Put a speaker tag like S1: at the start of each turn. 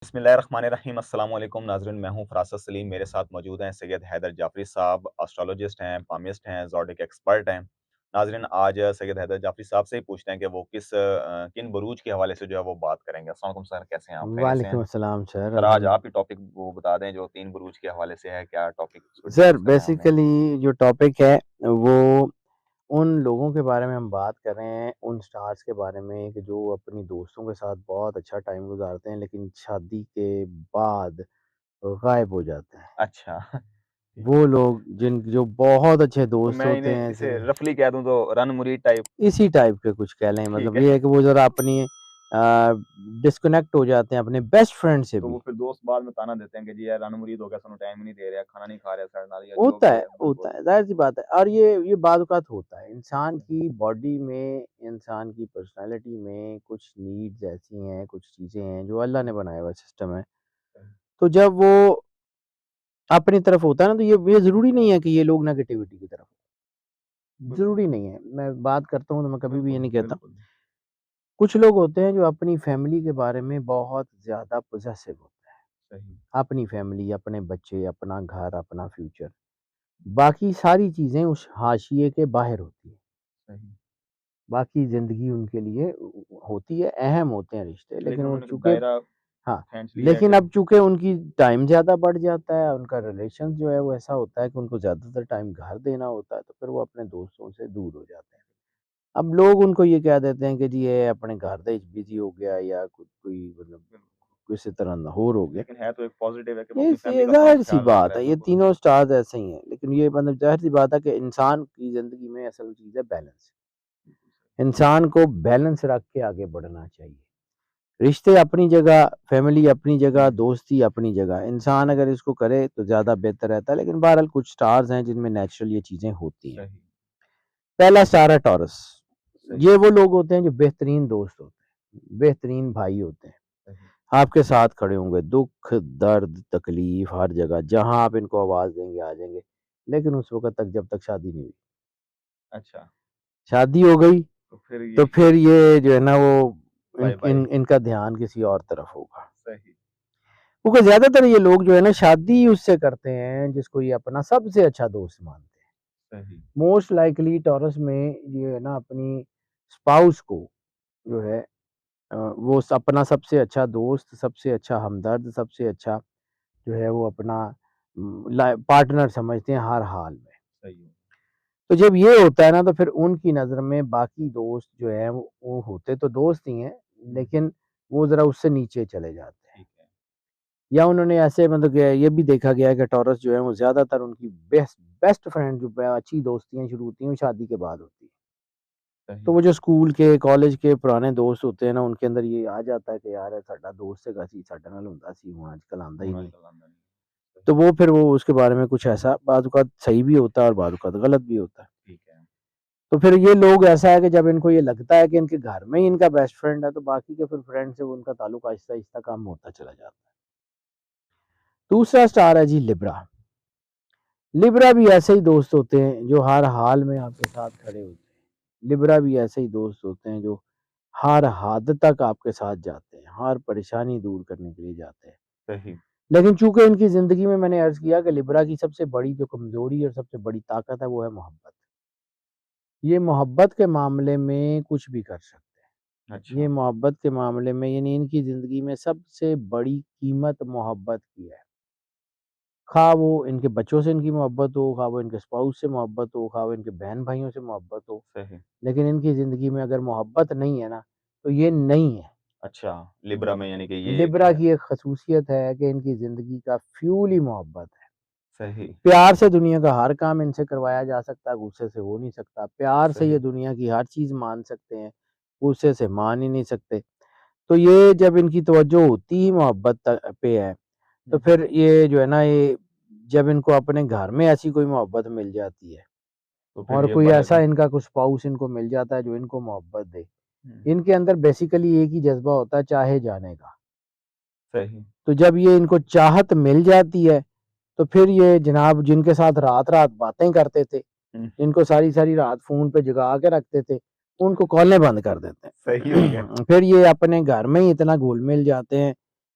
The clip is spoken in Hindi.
S1: बिस्मिल्लाहिर्रहमानिर्रहीम। अस्सलाम वालेकुम नाज़रीन, मैं हूं फरासत सलीम। मेरे साथ मौजूद हैं सैयद हैदर जाफरी साहब, एस्ट्रोलॉजिस्ट हैं, पामिस्ट हैं, ज़ोडिक एक्सपर्ट हैं। नाज़रीन, आज सैयद हैदर जाफरी साहब से ही पूछते हैं कि वो किन बुरूज के हवाले से जो है वो बात करेंगे। अस्सलाम वालेकुम सर, कैसे हैं आप? खैरियत से हैं?
S2: वालेकुम अस्सलाम सर,
S1: सर, आज आप ही
S2: अल्हम्दुलिल्लाह।
S1: टॉपिक वो बता दें जो 3 बुरूज के हवाले से है, क्या टॉपिक उस पे
S2: सर
S1: डिस्कस करना है हमने?
S2: बेसिकली जो टॉपिक है वो उन लोगों के बारे में हम बात कर रहे हैं, उन स्टार्स के बारे में कि जो अपनी दोस्तों के साथ बहुत अच्छा टाइम गुज़ारते हैं, लेकिन शादी के बाद गायब हो जाते हैं।
S1: अच्छा। ठीक
S2: वो
S1: है।
S2: लोग जो बहुत अच्छे
S1: तो
S2: दोस्त
S1: मैं
S2: होते
S1: इन्हें
S2: हैं
S1: इसे
S2: ऐसे
S1: रफली कह दूं तो रन मुरीद टाइप?
S2: इसी टाइप के कुछ कह लें,
S1: ठीक
S2: मतलब
S1: है।
S2: ये है कि वो ज़रा अपनी डिस्कनेक्ट हो जाते हैं अपने बेस्ट फ्रेंड से
S1: तो वो
S2: भी।
S1: फिर दोस्त बाद में ताना देते हैं कि जी यार रन मुरीद हो गया, सानू टाइम ही नहीं दे रहा, खाना नहीं खा रहा साडे नाल, या जो भी है मतलब
S2: होता
S1: बोल।
S2: है, ज़ाहिर-सी बात है और ये बात होता है। इंसान की बॉडी में, इंसान की पर्सनैलिटी में कुछ नीड्स ऐसी हैं, कुछ चीज़ें हैं जो अल्लाह ने बनाया हुआ सिस्टम है। तो जब वो अपनी तरफ होता है ना, तो ये ज़रूरी नहीं है कि ये लोग नेगेटिविटी की तरफ हों,
S1: बिल्कुल,
S2: ज़रूरी नहीं है। मैं बात करता हूँ तो मैं कभी भी ये
S1: बिल्कुल,
S2: नहीं कहता।
S1: बिल्कुल।
S2: कुछ लोग होते हैं जो अपनी फैमिली के बारे में बहुत ज़्यादा पॉसेसिव होते हैं।
S1: सही,
S2: अपनी फैमिली, अपने बच्चे, अपना घर, अपना फ्यूचर, बाकी सारी चीज़ें उस हाशिए के बाहर होती हैं।
S1: सही।
S2: बाकी ज़िंदगी उनके लिए होती है, अहम होते हैं रिश्ते, लेकिन
S1: लेकिन
S2: वो
S1: उन्होंने एक
S2: चूँकि
S1: दायरा
S2: हाँ,
S1: खींच लिया है
S2: लेकिन
S1: कि
S2: अब चूँकि उनकी टाइम ज़्यादा बढ़ जाता है, उनका रिलेशन जो है वो ऐसा होता है कि उनको ज़्यादातर टाइम घर देना होता है, तो फिर वो अपने दोस्तों से दूर हो जाते हैं। अब लोग उनको ये कह देते हैं कि जी ये अपने घर दे बिज़ी हो गया या कोई मतलब
S1: बिल्कुल,
S2: किसी तरह न होर हो गया।
S1: लेकिन है तो एक पॉज़िटिव है कि वो
S2: ये
S1: अपनी फैमिली
S2: सी
S1: का
S2: ज़ाहिर-सी
S1: ख़्याल रख
S2: बात
S1: रहा है,
S2: है, ये
S1: बिल्कुल।
S2: तीनों स्टार्स ऐसे ही हैं, लेकिन ये मतलब ज़ाहिर-सी बात है कि इंसान की ज़िंदगी में असल चीज़ है बैलेंस।
S1: बिल्कुल सही।
S2: इंसान को बैलेंस रख के आगे बढ़ना चाहिए। रिश्ते अपनी जगह, फैमिली अपनी जगह,
S1: हुँ,
S2: दोस्ती अपनी जगह। इंसान अगर इसको करे तो ज़्यादा बेहतर रहता है, लेकिन बहरहाल कुछ स्टार्स हैं जिनमें नेचुरल ये चीज़ें होती हैं।
S1: सही,
S2: पहला स्टार है टॉरस।
S1: सही,
S2: ये वो लोग होते हैं जो बेहतरीन दोस्त होते हैं, बेहतरीन भाई होते हैं।
S1: सही,
S2: आपके साथ खड़े होंगे, दुःख, दर्द, तकलीफ हर जगह, जहाँ आप इनको आवाज़ देंगे आ जाएँगे। लेकिन उस वक़्त तक जब तक शादी नहीं हुई।
S1: अच्छा,
S2: शादी हो गई,
S1: तो फिर
S2: तो
S1: ये
S2: फिर ये जो है ना वो इन
S1: बाय-बाय।
S2: इन इनका ध्यान किसी और तरफ होगा।
S1: सही,
S2: क्योंकि ज़्यादातर ये लोग जो है ना शादी उससे करते हैं जिसको ये अपना सबसे अच्छा दोस्त मानते हैं।
S1: सही,
S2: मोस्ट लाइकली टॉरस में ये है ना अपनी स्पाउस को जो है वो अपना सबसे अच्छा दोस्त, सबसे अच्छा हमदर्द, सबसे अच्छा जो है वो अपना पार्टनर समझते हैं हर हाल में।
S1: सही है।
S2: तो जब ये होता है ना तो फिर उनकी नज़र में बाकी दोस्त जो हैं वो होते तो दोस्त ही हैं,
S1: हुँ,
S2: लेकिन वो ज़रा उससे नीचे चले जाते हैं।
S1: ठीक है।
S2: या उन्होंने ऐसे मतलब कि ये भी देखा गया है कि टॉरस जो है वो ज़्यादातर उनकी बेस्ट बेस्ट फ्रेंड जो अच्छी दोस्तियाँ शुरू होती हैं वो शादी के बाद होती हैं। तो
S1: सही,
S2: वो जो स्कूल के, कॉलेज के पुराने दोस्त होते हैं ना उनके अंदर ये आ जाता है कि यार साडा दोस्त हैगा सी, साडे नाल हुंदा सी, हुण आजकल आंदा ही
S1: हुण
S2: नहीं।
S1: अजकल आंदा नहीं।
S2: तो
S1: सही,
S2: वो फिर वो उसके बारे में कुछ ऐसा बाज़ औक़ात सही भी होता है और बाज़ औक़ात गलत भी होता है।
S1: ठीक है।
S2: तो फिर ये लोग ऐसा है कि जब इनको ये लगता है कि इनके घर में ही इनका बेस्ट फ्रेंड है, तो बाकी के फिर फ्रेंड से उनका ताल्लुक आहिस्ता-आहिस्ता कम होता चला जाता है। दूसरा स्टार है जी लिब्रा। लिब्रा भी ऐसे ही दोस्त होते हैं जो हर हाल में आपके साथ खड़े होते हैं। लिब्रा भी ऐसे ही दोस्त होते हैं जो हर हद तक आपके साथ जाते हैं, हर परेशानी दूर करने के लिए जाते हैं।
S1: सही,
S2: लेकिन चूँकि इनकी ज़िंदगी में मैंने अर्ज़ किया कि लिब्रा की सबसे बड़ी जो कमज़ोरी और सबसे बड़ी ताकत है वो है मोहब्बत। ये मोहब्बत के मामले में कुछ भी कर सकते हैं।
S1: अच्छा,
S2: ये मोहब्बत के मामले में यानी इनकी ज़िंदगी में सबसे बड़ी कीमत मोहब्बत की है। ख़्वाह वो इनके बच्चों से इनकी मोहब्बत हो, ख़्वाह वो इनके स्पाउस से मोहब्बत हो, ख़्वाह वो इनके बहन-भाइयों से मोहब्बत हो,
S1: सही।
S2: लेकिन इनकी ज़िंदगी में अगर मोहब्बत नहीं है ना, तो ये नहीं है।
S1: अच्छा, लिब्रा में यानी कि ये एक
S2: लिब्रा
S1: है।
S2: की एक ख़ासूसियत है कि इनकी ज़िंदगी का फ्यूल ही मोहब्बत है।
S1: सही,
S2: प्यार से दुनिया का हर काम इनसे करवाया जा सकता है, गुस्से से हो नहीं सकता। प्यार से ये
S1: सही,
S2: दुनिया की हर चीज़ मान सकते हैं, गुस्से से मान ही नहीं सकते। तो ये जब इनकी तवज्जो होती ही मोहब्बत पे है, तो
S1: हुँ,
S2: फिर ये जो है ना ये जब इनको अपने घर में ऐसी कोई मोहब्बत मिल जाती है
S1: तो फिर
S2: और
S1: ये
S2: कोई
S1: बाहर
S2: ऐसा
S1: भी।
S2: इनका कुछ स्पाउस इनको मिल जाता है जो इनको मोहब्बत दे,
S1: हुँ,
S2: इनके अंदर बेसिकली एक ही जज़्बा होता है चाहे जाने का।
S1: सही,
S2: तो जब ये इनको चाहत मिल जाती है, तो फिर ये जनाब जिनके साथ रात-रात बातें करते थे,
S1: हुँ,
S2: जिनको सारी-सारी रात फ़ोन पे जगा के रखते थे, उनको कॉलें बंद कर देते
S1: सही हो गया।
S2: हैं। फिर ये अपने घर में ही इतना घुल-मिल जाते हैं